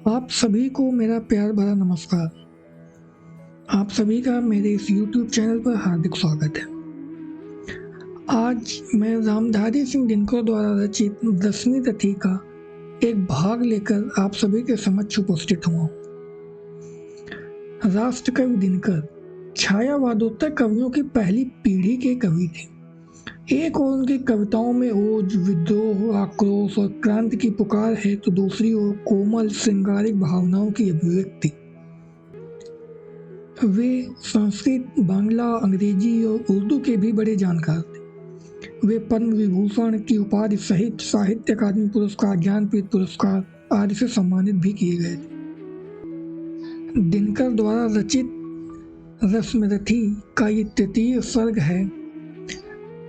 आप सभी को मेरा प्यार भरा नमस्कार। आप सभी का मेरे इस YouTube चैनल पर हार्दिक स्वागत है। आज मैं रामधारी सिंह दिनकर द्वारा रचित 10वीं तिथि का एक भाग लेकर आप सभी के समक्ष उपस्थित हुआ हूँ। राष्ट्रकवि दिनकर छायावादोत्तर कवियों की पहली पीढ़ी के कवि थे। एक ओर उनकी कविताओं में ओज, विद्रोह, आक्रोश और क्रांति की पुकार है, तो दूसरी ओर कोमल श्रृंगारिक भावनाओं की अभिव्यक्ति। वे संस्कृत, बांग्ला, अंग्रेजी और उर्दू के भी बड़े जानकार थे। वे पद्म विभूषण की उपाधि सहित साहित्य अकादमी पुरस्कार, ज्ञानपीठ पुरस्कार आदि से सम्मानित भी किए गए थे। दिनकर द्वारा रचित रसमरथी का ये तृतीय सर्ग है,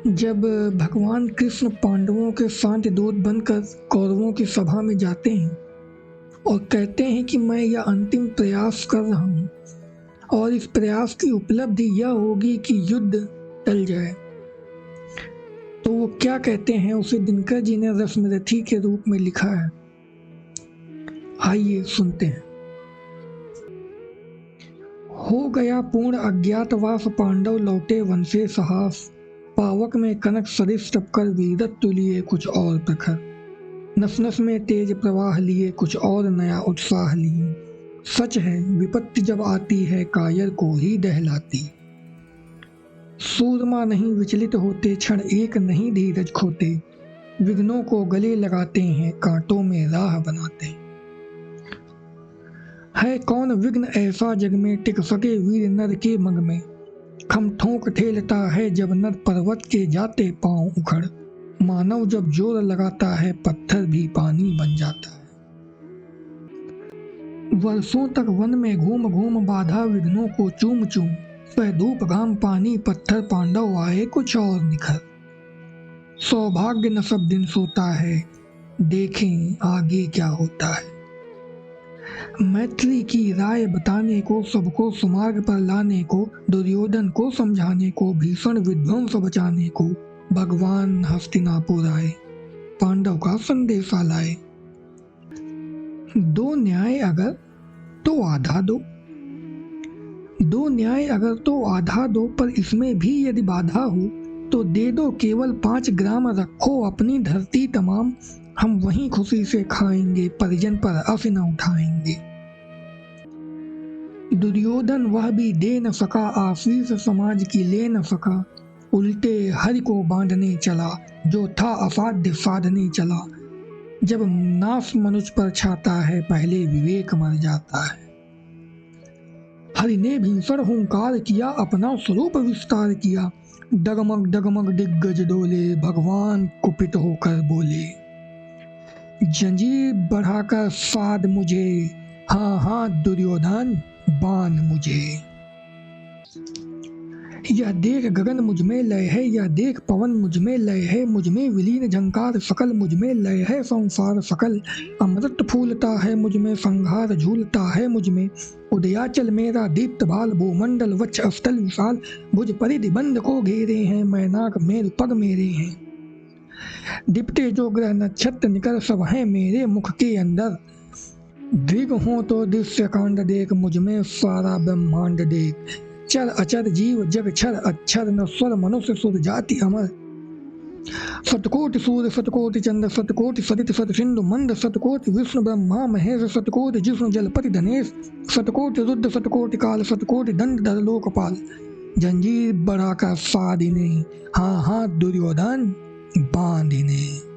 जब भगवान कृष्ण पांडवों के शांति दूत बनकर कौरवों की सभा में जाते हैं और कहते हैं कि मैं यह अंतिम प्रयास कर रहा हूँ और इस प्रयास की उपलब्धि यह होगी कि युद्ध टल जाए। तो वो क्या कहते हैं, उसे दिनकर जी ने रसमरथी के रूप में लिखा है। आइए सुनते हैं। हो गया पूर्ण अज्ञातवास, पांडव लौटे वन से साहस। पावक में कनक सरिस टपकर, वीरत्व लिए कुछ और प्रखर। नस नस में तेज प्रवाह लिए, कुछ और नया उत्साह लिए। सच है विपत्ति जब आती है, कायर को ही दहलाती। सूरमा नहीं विचलित होते, क्षण एक नहीं धीरज खोते। विघ्नों को गले लगाते हैं, कांटों में राह बनाते हैं। है कौन विघ्न ऐसा जग में, टिक सके वीर नर के मग में। खम ठोंक ठेलता है जब नर, पर्वत के जाते पांव उखड़। मानव जब जोर लगाता है, पत्थर भी पानी बन जाता है। वर्षों तक वन में घूम घूम, बाधा विघ्नों को चूम चूम। सह धूप घाम पानी पत्थर, पांडव आए कुछ और निखर। सौभाग्य न सब दिन सोता है, देखें आगे क्या होता है। मैत्री की राय बताने को, सबको सुमार्ग पर लाने को। दुर्योधन को समझाने को, भीषण विध्वंस बचाने को। भगवान हस्तिनापुर आए, पांडव का संदेशा लाए। दो न्याय अगर तो आधा दो, दो न्याय अगर तो आधा दो। पर इसमें भी यदि बाधा हो, तो दे दो केवल 5 ग्राम। रखो अपनी धरती तमाम, हम वहीं खुशी से खाएंगे। परिजन पर अफ न उठाएंगे। दुर्योधन वह भी दे न सका, आशीष समाज की ले न सका। उल्टे हरि को बांधने चला, जो था असाध्य साधने चला। जब नाश मनुष्य पर छाता है, पहले विवेक मर जाता है। हरि ने भीषण हुंकार किया, अपना स्वरूप विस्तार किया। डगमग डगमग दिग्गज डोले, भगवान कुपित होकर बोले। जंजीर बढ़ाकर साध मुझे, हाँ हाँ दुर्योधन बांध मुझे। यह देख गगन मुझ में लय है, यह देख पवन मुझ में लय है। मुझ में विलीन झंकार सकल, मुझ में लय है संसार सकल। अमृत फूलता है मुझ में, संहार झूलता है मुझ में। उदयाचल मेरा दीप्त भाल, भूमंडल वक्ष अस्थल विशाल। भुज परिधि बंद को घेरे हैं, मैनाक मेरु पग मेरे हैं। दिपटे जो ग्रह नक्षत्र निकर, सब हैं मेरे मुख के अंदर। दृग हो तो दृश्य कांड देख, मुझ में सारा ब्रह्मांड देख। चर अचर जीव जग छर अक्षर, न स्वर मनुष्य सुर जाति अमर। सतकोटि सूर्य सतकोटि चंद्र, सतकोटि सरित सत सिंधु मंद। सतकोटि विष्णु ब्रह्मा महेश, सतकोटि जिष्णु जलपति धनेश। सतकोटि रुद्र सतकोटि काल, सतकोटि दंड धर लोकपाल। जंजीर बढ़ाकर साध इन्हें, हाँ हाँ दुर्योधन बांध इन्हें।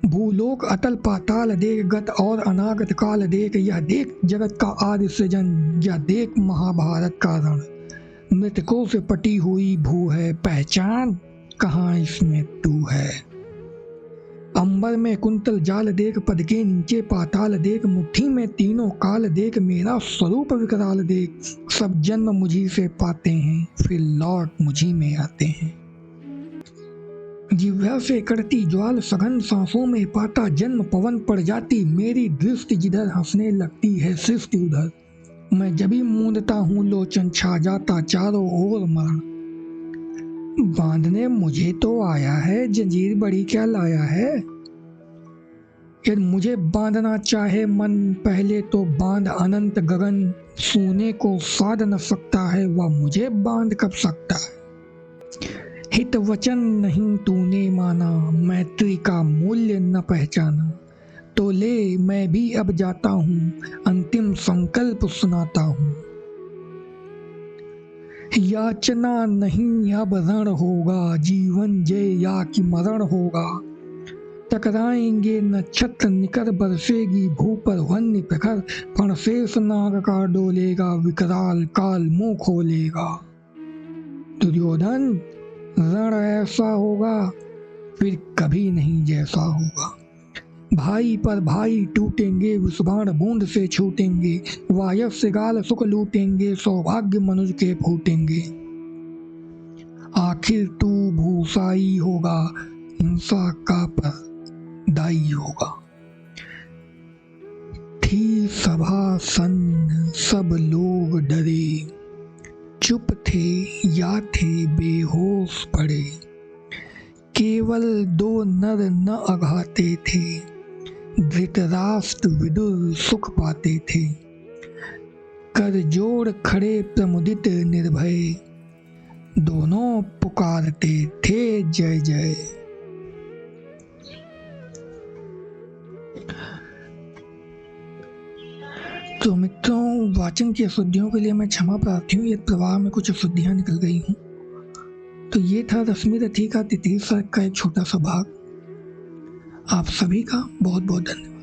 भूलोक अतल पाताल देख, गत और अनागत काल देख। यह देख जगत का आदि सृजन, यह देख महाभारत का रण। मृतकों से पटी हुई भू है, पहचान कहाँ इसमें तू है। अंबर में कुंतल जाल देख, पद के नीचे पाताल देख। मुट्ठी में तीनों काल देख, मेरा स्वरूप विकराल देख। सब जन्म मुझी से पाते हैं, फिर लौट मुझी में आते हैं। जिह्वा से कड़ती ज्वाल सघन, सांसों में पाता जन्म पवन पड़ जाती। मेरी दृष्टि जिधर हंसने लगती है सृष्टि उधर। मैं जभी मूंदता हूँ लोचन, छा जाता चारों ओर मरण। बांधने मुझे तो आया है, जंजीर बड़ी क्या लाया है। यदि मुझे बांधना चाहे मन पहले तो बांध अनंत गगन, सोने को साध न सकता है वह मुझे बांध कब सकता है। हित वचन नहीं तूने माना, मैत्री का मूल्य न पहचाना, तो ले मैं भी अब जाता हूँ, अंतिम संकल्प सुनाता हूँ। याचना नहीं अब रण होगा, जीवन जय या कि मरण होगा। टकराएंगे नक्षत्र निकर, बरसेगी भू पर वन्य प्रखर, फणशेष नाग का डोलेगा, विकराल काल मुंह खोलेगा। दुर्योधन रण ऐसा होगा फिर कभी नहीं जैसा होगा। भाई पर भाई टूटेंगे, विषबाण बूंद से छूटेंगे, वायस से गाल सुख लूटेंगे, सौभाग्य मनुज के फूटेंगे। आखिर तू भूसाई होगा, हिंसा का पर दाई होगा। थी सभा सन्न सब लोग डरे, चुप थे या थे बेहोश पड़े। केवल दो नर न अघाते थे, धृतराष्ट्र विदुर सुख पाते थे। कर जोड़ खड़े प्रमुदित निर्भय, दोनों पुकारते थे जय जय। तो मित्रों, वाचन की अशुद्धियों के लिए मैं क्षमा प्रार्थी हूँ। ये प्रवाह में कुछ अशुद्धियां निकल गई हूँ। तो ये था रश्मि रथी का तृतीय सर्ग का एक छोटा सा भाग। आप सभी का बहुत बहुत धन्यवाद।